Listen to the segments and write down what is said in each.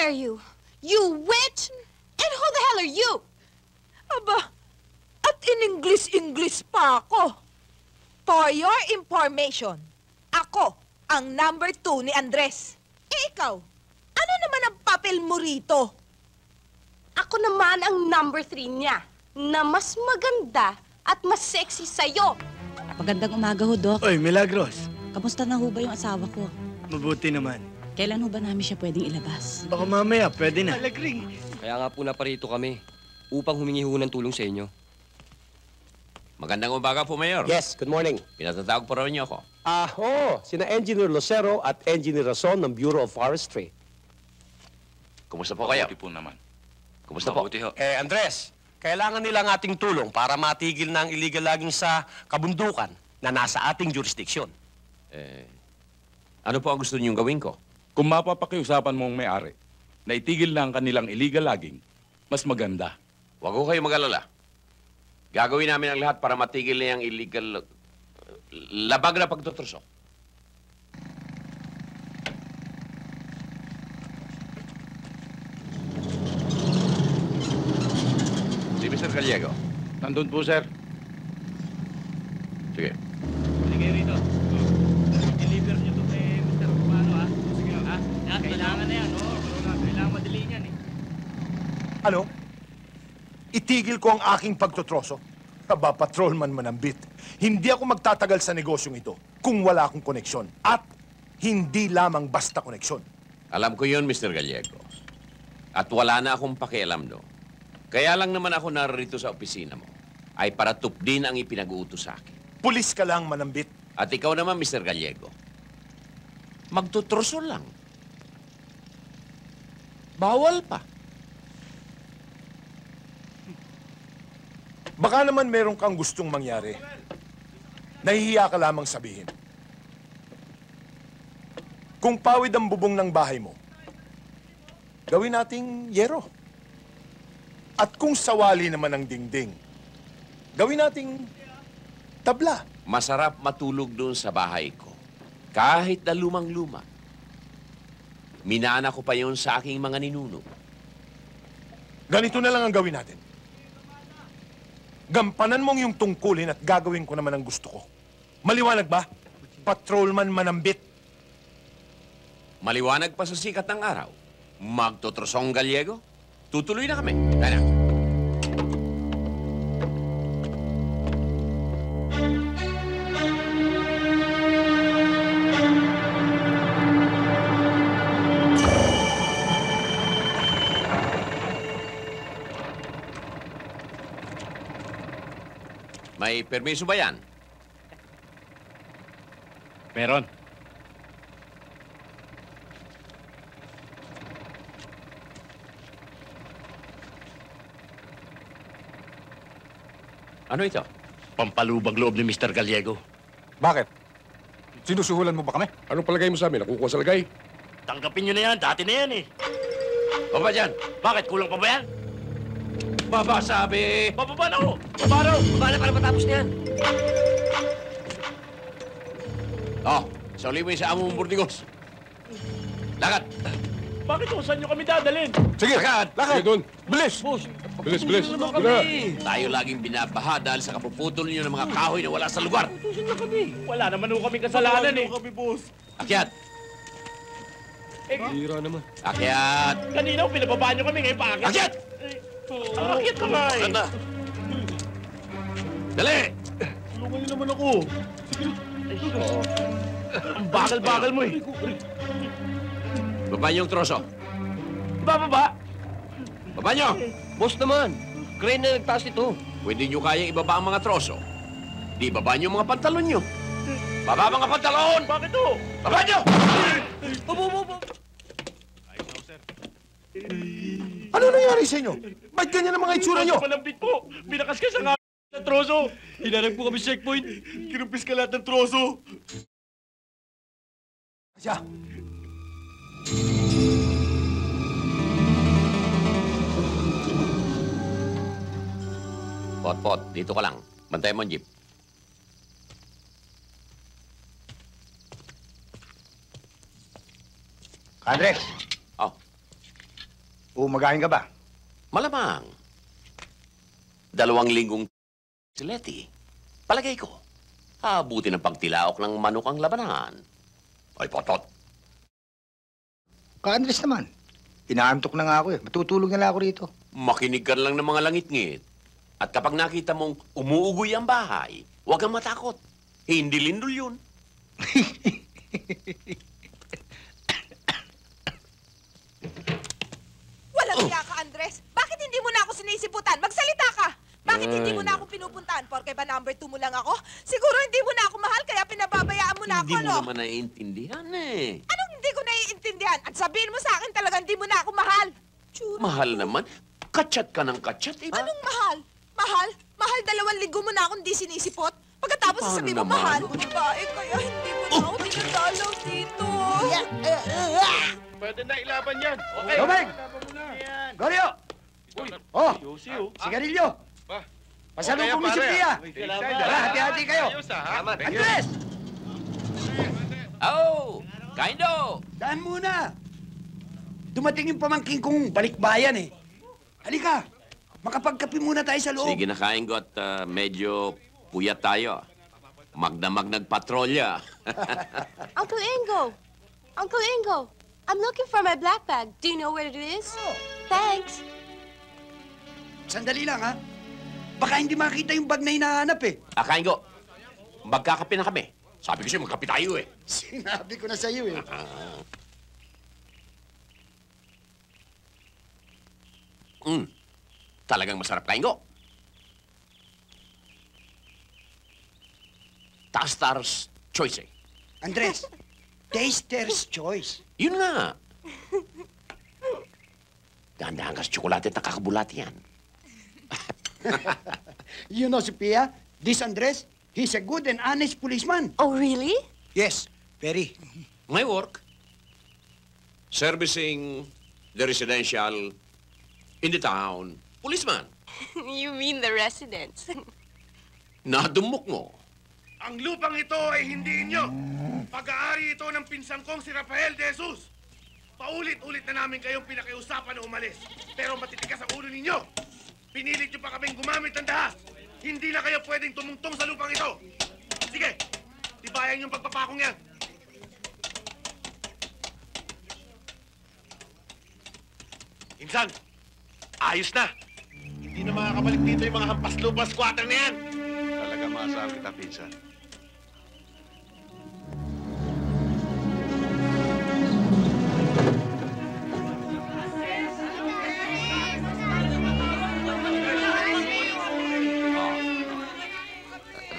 dare you? You witch! And who the hell are you? Aba, at in English pa ako. For your information, ako ang number 2 ni Andres. Eh ikaw, ano naman ang papel mo rito? Ako naman ang number 3 niya, na mas maganda at mas sexy sa'yo. Magandang umaga ho, Doc. Oy, Milagros. Kamusta na ho ba yung asawa ko? Mabuti naman. Kailan ho ba namin siya pwedeng ilabas? Baka mamaya, pwede na. Kaya nga po naparito kami upang humingi ho ng tulong sa inyo. Magandang umaga po, Mayor. Yes, good morning. Pinatatawag po raw niyo ako. Sina Engineer Lucero at Engineer Rason ng Bureau of Forestry. Kumusta po kayo? Mabuti po naman. Kumusta po? Mabuti ho. Andres, kailangan nila ng ating tulong para matigil na ang illegal logging sa kabundukan na nasa ating jurisdiction. Ano po ang gusto niyong gawin ko? Kung mapapakiusapan mong may-ari na itigil na ang kanilang illegal logging, mas maganda. Huwag ko kayo mag-alala. Gagawin namin ang lahat para matigil na yung illegal... labag na pagtuturso. Si Mr. Gallego. Nandun po, sir. Sige. Sige rito. Deliver niyo to kay Mr. Romano, ha? Sige, ha? Kailangan na yan, no? Kailangan madali niyan, eh. Ano? Itigil ko ang aking pagtotroso? Aba, patrolman manambit. Hindi ako magtatagal sa negosyong ito kung wala akong koneksyon. At hindi lamang basta koneksyon. Alam ko yun, Mr. Gallego. At wala na akong pakialam, no? Kaya lang naman ako narito sa opisina mo ay para tupdin ang ipinag-uutos sa akin. Pulis ka lang, manambit. At ikaw naman, Mr. Gallego, magtutroso lang. Bawal pa. Baka naman meron kang gustong mangyari. Nahihiya ka lamang sabihin. Kung pawid ang bubong ng bahay mo, gawin nating yero. At kung sawali naman ang dingding, gawin nating tabla. Masarap matulog doon sa bahay ko. Kahit na lumang-luma. Minana ko pa yon sa aking mga ninuno. Ganito na lang ang gawin natin. Gampanan mong yung tungkulin at gagawin ko naman ang gusto ko. Maliwanag ba? Patrolman manambit. Maliwanag pa sa sikat ng araw. Magtutrosong Gallego. Tutuloy na kami. Kaya na. May permiso ba yan? Meron. Ano ito? Pampalubag loob ni Mr. Gallego. Bakit? Sinusuhulan mo ba kami? Anong palagay mo sa amin? Nakukuha sa lagay? Tanggapin nyo na yan, dati na yan eh. Baba dyan! Bakit? Kulang pa ba yan? Baba, sabi! Bababa na ako! Baba raw! Baba na para matapos na yan. Oh, sauli mo yung sa among burdigos. Lakad! Bakit kung saan nyo kami dadalhin? Sige, Lakad! lakad! Sige, doon. Bilis! Bilis, bilis. Tulungan Sige na. kami! Tayo laging binabaha dahil sa kapuputol niyo ng mga kahoy na wala sa lugar. Tutusin na kami. Wala naman ho kami kasalanan, eh. Kami, boss. Akyat! Hira naman. Akyat! Kanina ho, pinababaan nyo kami. Ngayon paakit. Akyat! Akyat ka nga, eh. Maganda! Dali! Tulungan nyo naman ako. Sige. Ang bagal-bagal mo, eh. Baba niyo yung troso. Bababa. Baba niyo! Boss naman, crane na nagtaas ito. Pwede niyo kayang ibaba ang mga troso. Di baba niyo mga pantalon niyo. Baba mga pantalon! Bakit ho? Baba niyo! Ano nangyari sa inyo? Ba't ganyan ang mga itsura nyo? Malambit po. Binakas ka sa nga ng troso. Hinarang po kami sa checkpoint. Kinumpis ka lahat ng troso. Siya. Pot, dito ka lang. Bantayan mo ang jeep. Andres, Oh, Umagahin ka ba? Malamang. 2 linggong si Letty. Palagay ko, abuti ng pagtilaok ng manok ang labanan. Ay, potot. Ka-Andres naman. Inaantok na nga ako eh. Matutulog na lang ako rito. Makinig ka lang ng mga langit-ngit. At kapag nakita mong umuugoy ang bahay, huwag kang matakot. Hindi lindol yun. Walang hiya ka, Andres. Bakit hindi mo na ako sinisiputan? Magsalita ka! Bakit hindi mo na ako pinupuntahan? Porke ba number 2 mo lang ako? Siguro hindi mo na ako mahal, kaya pinababayaan mo na ako, Hindi mo no? naman naiintindihan eh. Anong hindi ko naiintindihan? At sabihin mo sa akin talagang hindi mo na ako mahal. Tsura Mahal ko. naman. Kachat ka ng kachat, eh. Anong mahal? Mahal? Mahal 2 linggo mo na akong di sinisipot? Pagkatapos Paano sasabihin mo naman? mahal? Babae, kaya hindi mo na ako dinadalaw dito. Pwede na ilaban yan. Okay. Domeng! Goryo! Oh! Sigarilyo! Pasalubong ni Sophia! Tara, hati-hati kayo! Andres! Oh! Kaindo! Daan muna! Dumating yung pamangking kong balikbayan eh. Halika! Makapagkape muna tayo sa loob. Sige na, Kaingo, at medyo puyat tayo. Magdamag nagpatrolya. Uncle Ingo! Uncle Ingo! I'm looking for my black bag. Do you know where it is? Thanks. Sandali lang, ha? Baka hindi makita yung bag na hinahanap eh. Kaingo, magkakape na kami. Sabi ko siya, magkape tayo eh. Sinabi ko na sa'yo eh. Talagang masarap, Kaingo. Taster's choice eh. Andres, taster's choice. Yun nga. Dahan-dahan ka sa tsokolate at nakakabulati yan. You know, Sophia, this Andres, he's a good and honest policeman. Oh, really? Yes, very. My work, servicing the residential in the town, policeman. You mean the residents. Nadumok mo. Ang lupang ito ay hindi inyo. Pag-aari ito ng pinsang kong si Rafael de Jesus. Paulit-ulit na namin kayong pinakiusapan na umalis. Pero matitigas ang ulo ninyo. Pinilit nyo pa kaming gumamit ng dahas. Hindi na kayo pwedeng tumungtong sa lupang ito. Sige, tibayan yung pagpapakong yan. Insan, ayos na. Hindi na makakabalik dito yung mga hampas-lupas squatter na yan. Talaga maasahan kita, pinsan.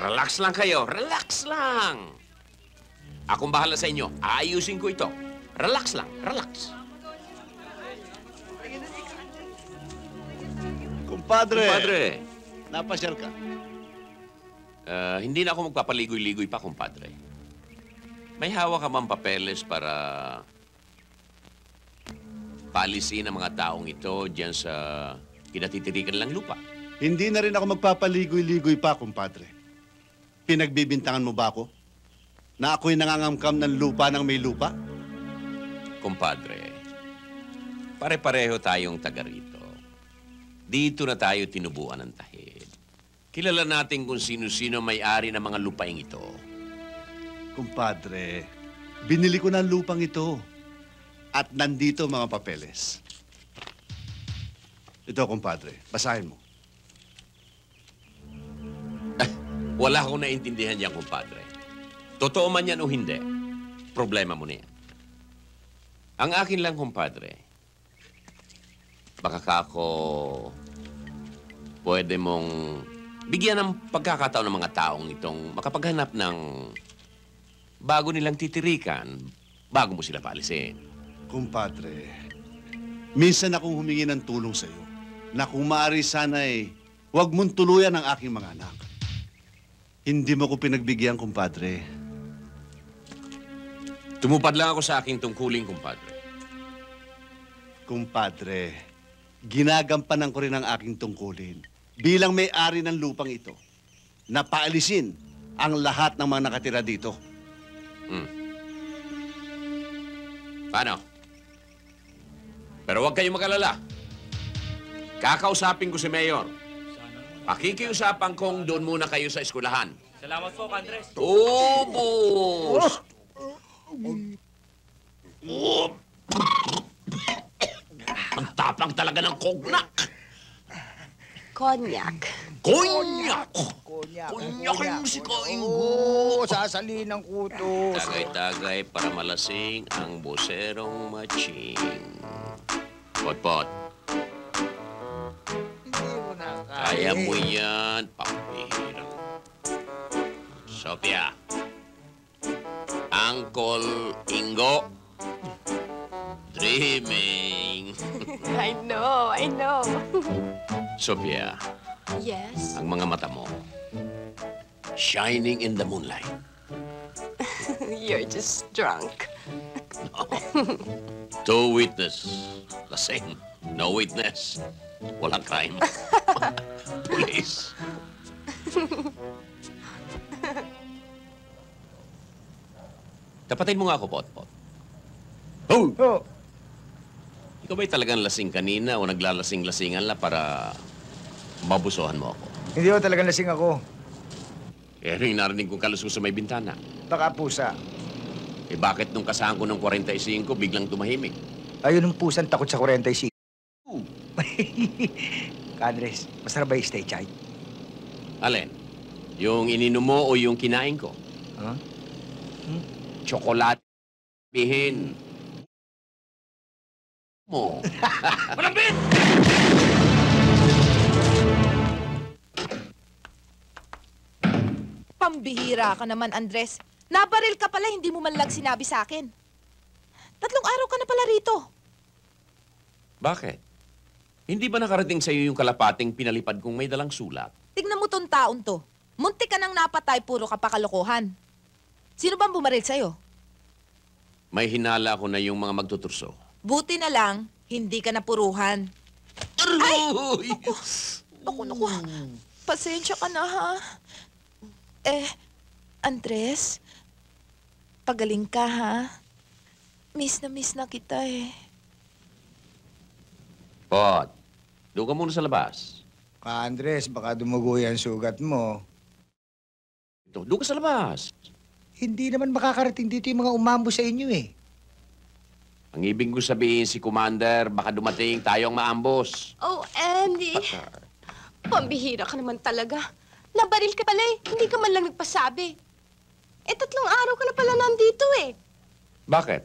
Relax lang kayo, relax lang. Akong bahala sa inyo, ayusin ko ito. Relax lang, relax. Kumpadre, Kumpadre, napasyal ka. hindi na ako magpapaligoy-ligoy pa, kumpadre. May hawak ka mang papeles para paalisin ang mga taong ito diyan sa kinatitirikan lang lupa. Hindi na rin ako magpapaligoy-ligoy pa, kumpadre. Pinagbibintangan mo ba ako? Na ako'y nangangamkam ng lupa ng may lupa? Kumpadre, pare-pareho tayong taga rito. Dito na tayo tinubuan ng tahid. Kilala natin kung sino-sino may-ari ng mga lupaing ito. Kumpadre, binili ko ng lupang ito. At nandito mga papeles. Ito, kumpadre, basahin mo. Wala akong naintindihan yan, kumpadre. Totoo man yan o hindi, problema mo na yan. Ang akin lang, kumpadre, baka ka ako pwede mong bigyan ng pagkakataon ng mga taong itong makapaghanap ng bago nilang titirikan bago mo sila paalisin. Kumpadre, minsan akong humingi ng tulong sa'yo na kung maaari sana'y huwag mong tuluyan ang aking mga anak. Hindi mo ko pinagbigyan, kumpadre. Tumupad lang ako sa aking tungkulin, kumpadre. Kumpadre, ginagampanan ko rin ang aking tungkulin bilang may-ari ng lupang ito na paalisin ang lahat ng mga nakatira dito. Paano? Pero huwag kayong mag-alala. Kakausapin ko si Mayor. Pakikiusapan kong doon muna kayo sa eskwelahan. Salamat po, Andres. Ubus! Ang tapang talaga ng kognak. Cognac. Konyak! Konyak. Konyakin mo si Kaingo. Oo, sasali ng kutos. Tagay-tagay para malasing ang boserong maching. Pot-pot. Kaya mo yan, pambihira. Sophia. Uncle Ingo. Dreaming. I know. Sophia, Yes? ang mga mata mo, shining in the moonlight. You're just drunk. Two witness, lasing. No witness, walang crime. Police. Tapatin mo nga ako, Pot-Pot. Oh! Oh, Ikaw ba'y talagang lasing kanina o naglalasing-lasingan la para mabusuhan mo ako? hindi ko talagang lasing ako. Eh, rin narinig kong kalusong sa may bintana. Baka pusa. Eh, bakit nung kasahan ko ng 45, biglang tumahimik? Ayun ang pusang takot sa 45. Andres, masarap ba yung stay child? Alin? Yung ininom mo o yung kinain ko? Huh? Chocolate. Bihin. Mo. Malambit! Pambihira ka naman, Andres. Nabaril ka pala, hindi mo man lang sinabi sa akin. 3 araw ka na pala rito. Bakit? Hindi ba nakarating sa iyo yung kalapating pinalipad kong may dalang sulat? Tignan mo tong taon to. Muntik ka nang napatay, puro ka pa kalokohan. Sino bang bumaril sa'yo? May hinala ko na yung mga magtuturso. Buti na lang, hindi ka napuruhan. Aroy! Naku. Pasensya ka na, ha? Andres, pagaling ka, ha? Miss na kita, eh. Pot, doon ka muna sa labas. Andres, baka dumugo yan sugat mo. Doon ka sa labas. Hindi naman makakarating dito yung mga umambo sa inyo eh. Ang ibig ko sabihin si Commander, baka dumating tayong maambos. Oh, Andy. Pambihira ka naman talaga. Nabaril ka pala eh. Hindi ka man lang nagpasabi. 3 araw ka na pala nandito eh. Bakit?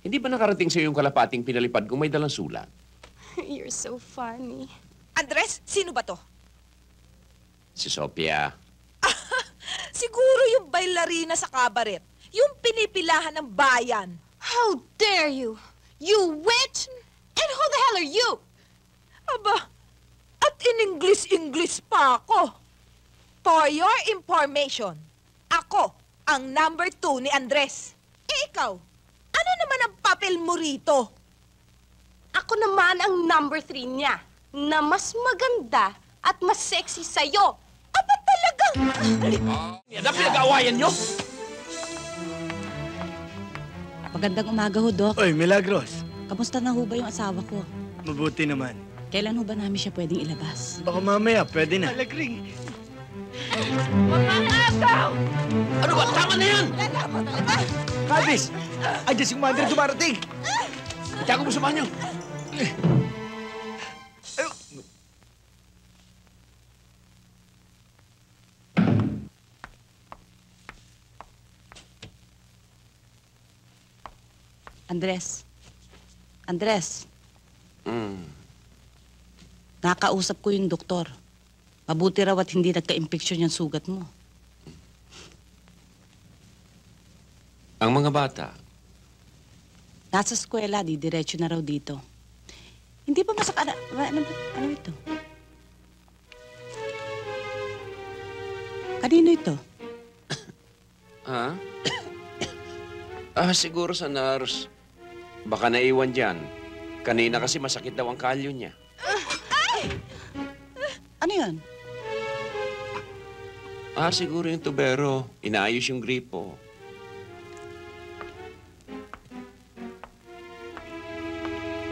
Hindi ba nakarating sa iyo yung kalapating pinalipad kung may dalang sulat? You're so funny. Andres, sino ba to? Si Sophia. Siguro yung bailarina sa kabaret. Yung pinipilahan ng bayan. How dare you? You witch! And who the hell are you? Aba, at in English pa ako. For your information, ako ang number 2 ni Andres. Ikaw, ano naman ang papel mo rito? Ako naman ang number 3 niya, na mas maganda at mas sexy sa'yo. Aba talagang... Yan ang pinag-aawayan nyo? Magandang umaga ho, Doc. Oy, Milagros. Kamusta na ho ba yung asawa ko? Mabuti naman. Kailan ho ba namin siya pwedeng ilabas? Baka mamaya, pwede na. Alagring. Mamagaw! Ano ba? Tama na yan! Lalaman talaga! Andres, andyan si Commander dumarating. Tiyago mo sa banyo. Andres. Nakausap ko yung doktor. Mabuti raw at hindi nagka-infeksyon yung sugat mo. Ang mga bata, Nasa eskwela, diretso na raw dito. Hindi ba masakala... Ano ito? Kanino ito? ha? Siguro sa nurse. Baka naiwan dyan. Kanina kasi masakit daw ang kalyo niya. Ano yan? Siguro yung tubero. Inaayos yung gripo.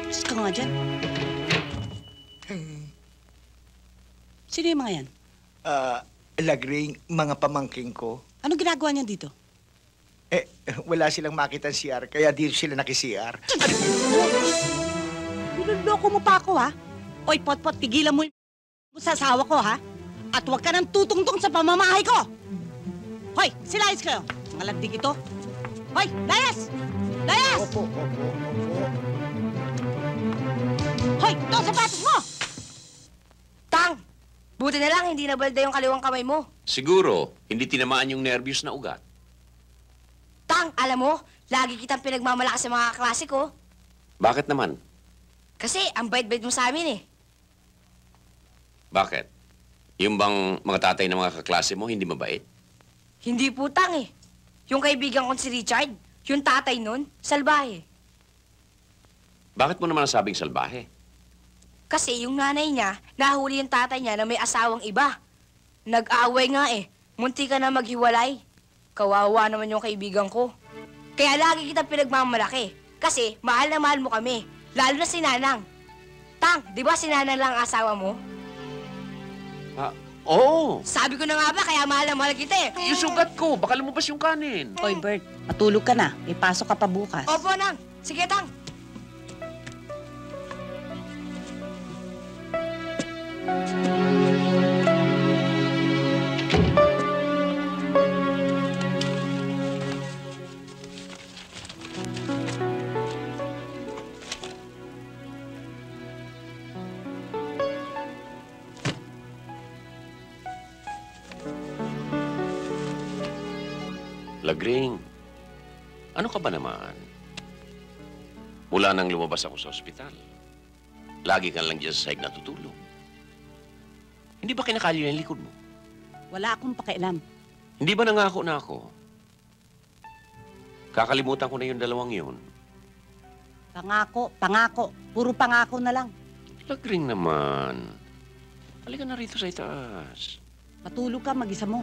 Diyos ka nga mga dyan. Sino yung mga yan? Lagring, mga pamangking ko. Anong ginagawa niyan dito? Wala silang makita ng CR, kaya dito sila naki-CR. Niloloko mo pa ako, ha? Oy, Potpot, tigilan mo yung sa asawa ko, ha? At huwag ka nang tutungtong sa pamamahay ko! Hoy, silayas kayo! Mga landig ito. Hoy, layas! Layas! Opo. Hoy, ito ang sapatos mo! Tang! Buti na lang hindi nabalda yung kaliwang kamay mo. Siguro, hindi tinamaan yung nervyos na ugat. Tang, alam mo, lagi kitang pinagmamalakas sa mga kaklase ko. Bakit naman? Kasi ang bait-bait mo sa amin eh. Bakit? Yung bang mga tatay ng mga kaklase mo hindi mabait? Hindi po, Tang eh. Yung kaibigan ko si Richard, yung tatay nun, salbahe. Bakit mo naman nasabing salbahe? Kasi yung nanay niya, nahuli yung tatay niya na may asawang iba. Nag-away nga eh. Munti ka na maghiwalay. Kawawa naman yung kaibigan ko. Kaya lagi kitang pinagmamalaki. Kasi mahal na mahal mo kami. Lalo na si Nanang. Tang, di ba si Nanang lang ang asawa mo? Oo. Sabi ko na nga ba, kaya mahal na mahal kita eh. Yung sugat ko, baka lumabas yung kanin. Hoy, Bert, matulog ka na. May pasok ka pa bukas. Opo, Nang. Sige, Tang. Lagring, ano ka ba naman? Mula nang lumabas ako sa ospital, lagi ka lang dyan sa sahig natutulog. Hindi ba kinakalyo yung likod mo? Wala akong pakialam. Hindi ba nangako na ako? Kakalimutan ko na yung dalawang yun. Pangako. Puro pangako na lang. Lagring naman. Halika na rito sa itaas. Matulog ka, mag-isa mo.